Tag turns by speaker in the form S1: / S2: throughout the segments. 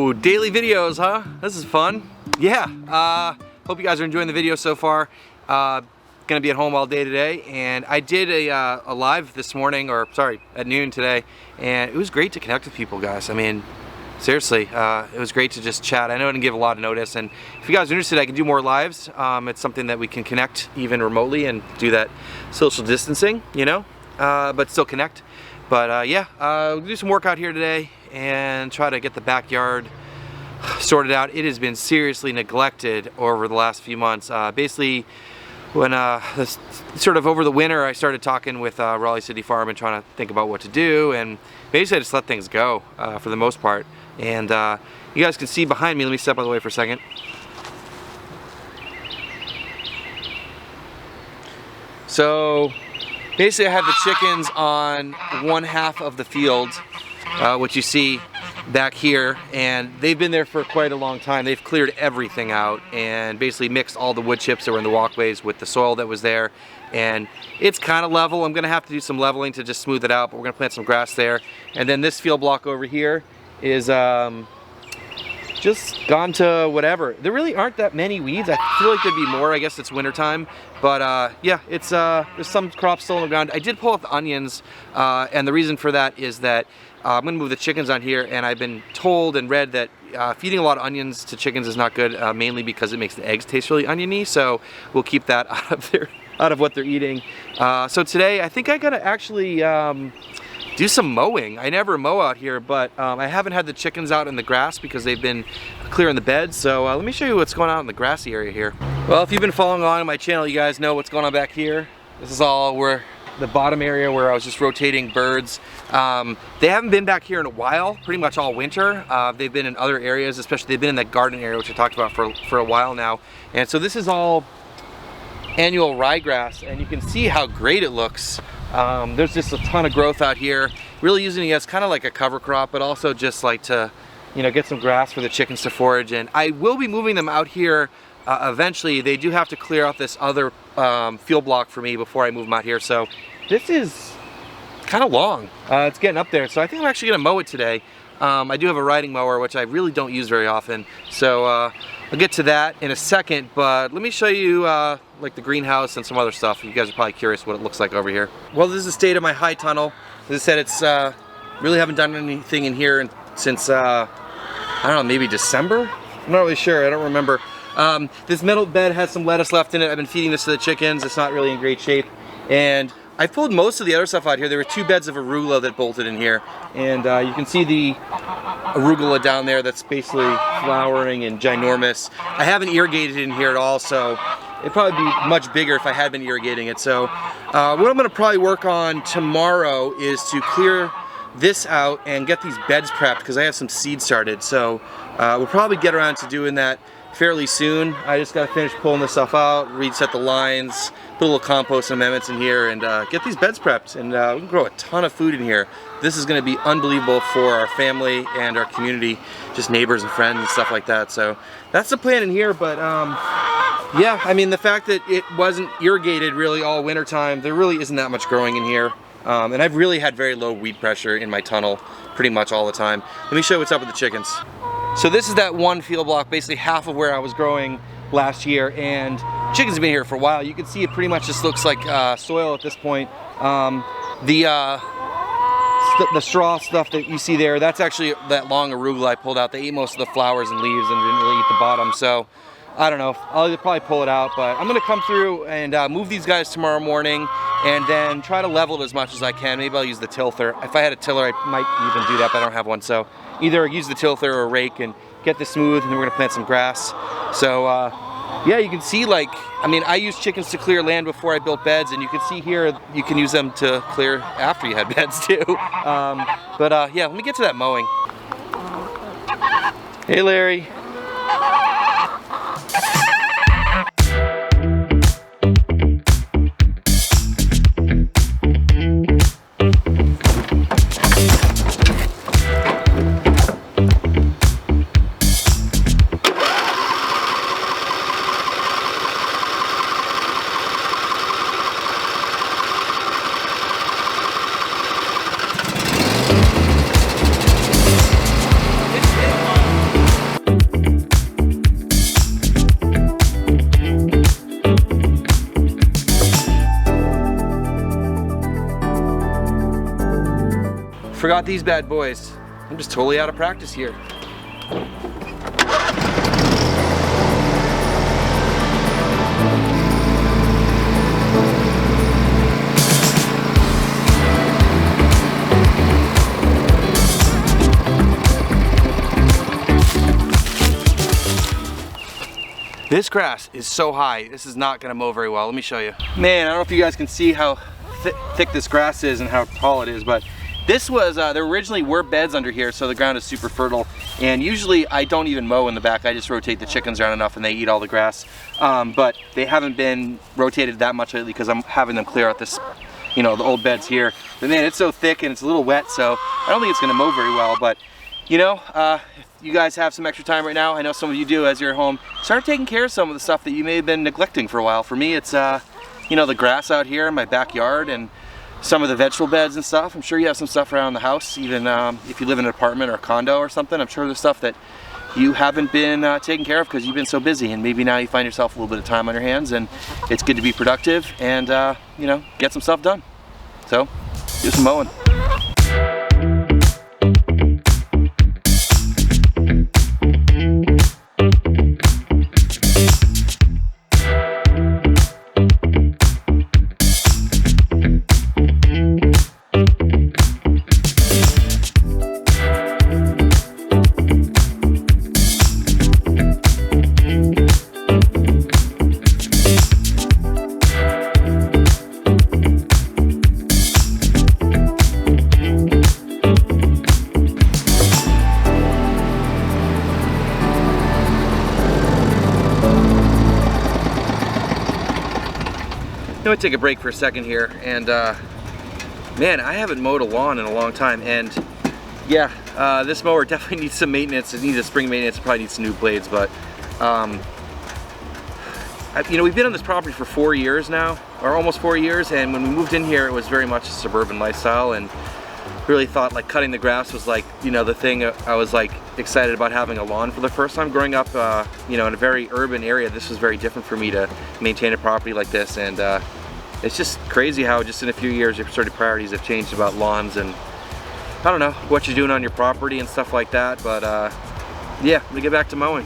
S1: Whoa, daily videos, huh? This is fun. Yeah, hope you guys are enjoying the video so far. Gonna be at home all day today, and I did a live this morning, or sorry, at noon today, and it was great to connect with people, guys. I mean, seriously, it was great to just chat. I know I didn't give a lot of notice, and if you guys are interested, I can do more lives. It's something that we can connect even remotely and do that social distancing, you know, but still connect. But yeah, we'll do some work out here today and try to get the backyard sorted out. It has been seriously neglected over the last few months. Basically, when sort of over the winter, I started talking with Raleigh City Farm and trying to think about what to do, and basically I just let things go for the most part. And you guys can see behind me, let me step out of the way for a second. So basically I have the chickens on one half of the field, which you see back here, and they've been there for quite a long time. They've cleared everything out and basically mixed all the wood chips that were in the walkways with the soil that was there, and it's kind of level. I'm gonna have to do some leveling to just smooth it out, but we're gonna plant some grass there. And then this field block over here is just gone to whatever. There really aren't that many weeds. I feel like there'd be more. I guess it's winter time, but yeah, it's there's some crops still on the ground. I did pull out the onions, and the reason for that is that I'm gonna move the chickens on here, and I've been told and read that feeding a lot of onions to chickens is not good, mainly because it makes the eggs taste really oniony. So we'll keep that out of what they're eating. So today, I think I gotta actually do some mowing. I never mow out here, but I haven't had the chickens out in the grass because they've been clearing the beds. So let me show you what's going on in the grassy area here. Well, if you've been following along on my channel, you guys know what's going on back here. This is all where the bottom area where I was just rotating birds. They haven't been back here in a while, pretty much all winter. They've been in other areas, especially they've been in that garden area, which I talked about for a while now. And so this is all annual ryegrass, and you can see how great it looks. There's just a ton of growth out here. Really using it as kind of like a cover crop, but also just like to, you know, get some grass for the chickens to forage. And I will be moving them out here eventually. They do have to clear out this other field block for me before I move them out here. So this is kind of long. It's getting up there. So I think I'm actually gonna mow it today. I do have a riding mower, which I really don't use very often. So I'll get to that in a second, but let me show you like the greenhouse and some other stuff. You guys are probably curious what it looks like over here. Well, this is the state of my high tunnel. As I said, it's really haven't done anything in here since, I don't know, maybe December? I'm not really sure, I don't remember. This metal bed has some lettuce left in it. I've been feeding this to the chickens. It's not really in great shape. And I pulled most of the other stuff out here. There were 2 beds of arugula that bolted in here. And you can see the arugula down there that's basically flowering and ginormous. I haven't irrigated in here at all, so it'd probably be much bigger if I had been irrigating it. So what I'm gonna probably work on tomorrow is to clear this out and get these beds prepped, because I have some seed started. So we'll probably get around to doing that fairly soon. I just gotta finish pulling this stuff out, reset the lines, put a little compost and amendments in here, and get these beds prepped, and we can grow a ton of food in here. This is gonna be unbelievable for our family and our community, just neighbors and friends and stuff like that. So that's the plan in here, but yeah, I mean, the fact that it wasn't irrigated really all winter time, there really isn't that much growing in here. And I've really had very low weed pressure in my tunnel pretty much all the time. Let me show you what's up with the chickens. So this is that one field block, basically half of where I was growing last year, and chickens have been here for a while. You can see it pretty much just looks like soil at this point. The straw stuff that you see there, that's actually that long arugula I pulled out. They ate most of the flowers and leaves and didn't really eat the bottom. So I don't know, I'll probably pull it out, but I'm gonna come through and move these guys tomorrow morning, and then try to level it as much as I can. Maybe I'll use the tilther. If I had a tiller, I might even do that, but I don't have one. So either use the tilther or a rake and get this smooth, and then we're gonna plant some grass. So yeah, you can see, like, I mean, I used chickens to clear land before I built beds, and you can see here, you can use them to clear after you had beds too. But yeah, let me get to that mowing. Hey, Larry. Forgot these bad boys. I'm just totally out of practice here. This grass is so high, this is not gonna mow very well. Let me show you. Man, I don't know if you guys can see how thick this grass is and how tall it is, but this was, there originally were beds under here, so the ground is super fertile. And usually I don't even mow in the back, I just rotate the chickens around enough and they eat all the grass. But they haven't been rotated that much lately because I'm having them clear out this, you know, the old beds here. But man, it's so thick and it's a little wet, so I don't think it's gonna mow very well, but you know, if you guys have some extra time right now, I know some of you do as you're at home, start taking care of some of the stuff that you may have been neglecting for a while. For me, it's, you know, the grass out here in my backyard and some of the vegetable beds and stuff. I'm sure you have some stuff around the house, even if you live in an apartment or a condo or something. I'm sure there's stuff that you haven't been taking care of because you've been so busy, and maybe now you find yourself a little bit of time on your hands, and it's good to be productive and, you know, get some stuff done. So, do some mowing. I'm gonna take a break for a second here, and man, I haven't mowed a lawn in a long time, and yeah, this mower definitely needs some maintenance. It needs a spring maintenance, it probably needs some new blades, but you know, we've been on this property for 4 years now, or almost 4 years, and when we moved in here, it was very much a suburban lifestyle, and really thought like cutting the grass was like, you know, the thing. I was like excited about having a lawn for the first time. Growing up, you know, in a very urban area, this was very different for me to maintain a property like this, and it's just crazy how just in a few years your sort of priorities have changed about lawns and I don't know what you're doing on your property and stuff like that. But yeah, let me get back to mowing.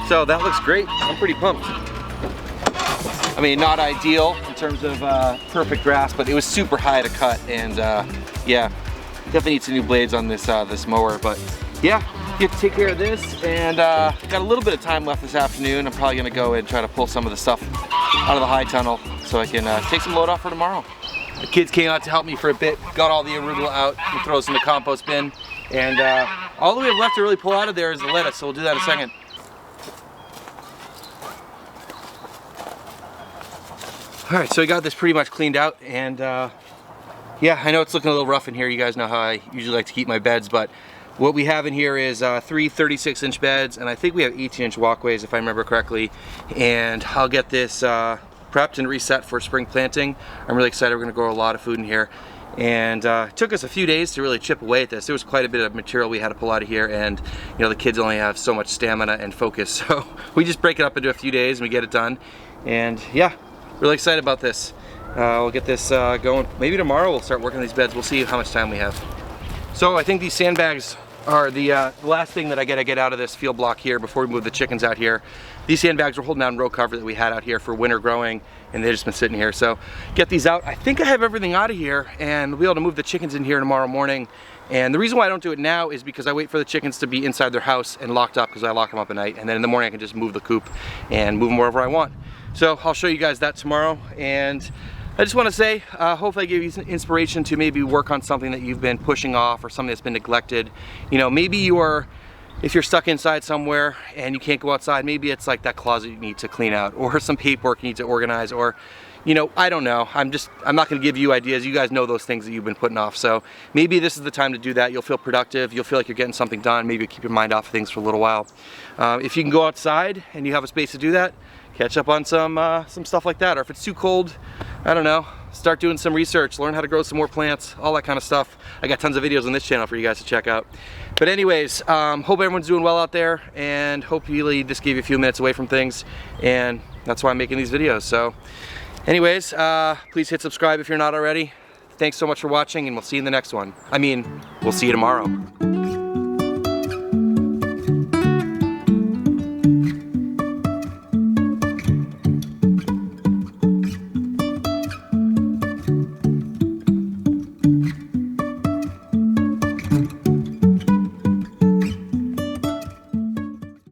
S1: So that looks great. I'm pretty pumped. I mean, not ideal in terms of perfect grass, but it was super high to cut, and yeah, definitely need some new blades on this this mower. But yeah, get to take care of this, and got a little bit of time left this afternoon. I'm probably gonna go and try to pull some of the stuff out of the high tunnel so I can take some load off for tomorrow. The kids came out to help me for a bit, got all the arugula out, and throws in the compost bin, and all that we have left to really pull out of there is the lettuce, so we'll do that in a second. Alright, so I got this pretty much cleaned out, and yeah, I know it's looking a little rough in here. You guys know how I usually like to keep my beds, but what we have in here is 3 36-inch beds, and I think we have 18-inch walkways if I remember correctly, and I'll get this prepped and reset for spring planting. I'm really excited. We're going to grow a lot of food in here, and it took us a few days to really chip away at this. There was quite a bit of material we had to pull out of here, and you know, the kids only have so much stamina and focus, so we just break it up into a few days and we get it done. And yeah, really excited about this. We'll get this going. Maybe tomorrow we'll start working on these beds. We'll see how much time we have. So I think these sandbags are the last thing that I gotta get out of this field block here before we move the chickens out here. These sandbags were holding down row cover that we had out here for winter growing, and they've just been sitting here. So get these out. I think I have everything out of here, and we'll be able to move the chickens in here tomorrow morning. And the reason why I don't do it now is because I wait for the chickens to be inside their house and locked up, because I lock them up at night, and then in the morning I can just move the coop and move them wherever I want. So I'll show you guys that tomorrow, and I just want to say, hopefully I gave you some inspiration to maybe work on something that you've been pushing off or something that's been neglected. You know, maybe you are if you're stuck inside somewhere and you can't go outside, maybe it's like that closet you need to clean out, or some paperwork you need to organize, or you know, I don't know. I'm not gonna give you ideas. You guys know those things that you've been putting off. So maybe this is the time to do that. You'll feel productive. You'll feel like you're getting something done. Maybe keep your mind off of things for a little while. If you can go outside and you have a space to do that, catch up on some stuff like that. Or if it's too cold, I don't know, start doing some research, learn how to grow some more plants, all that kind of stuff. I got tons of videos on this channel for you guys to check out. But anyways, hope everyone's doing well out there, and hopefully this gave you a few minutes away from things, and that's why I'm making these videos. So anyways, please hit subscribe if you're not already. Thanks so much for watching, and we'll see you in the next one. I mean, we'll see you tomorrow.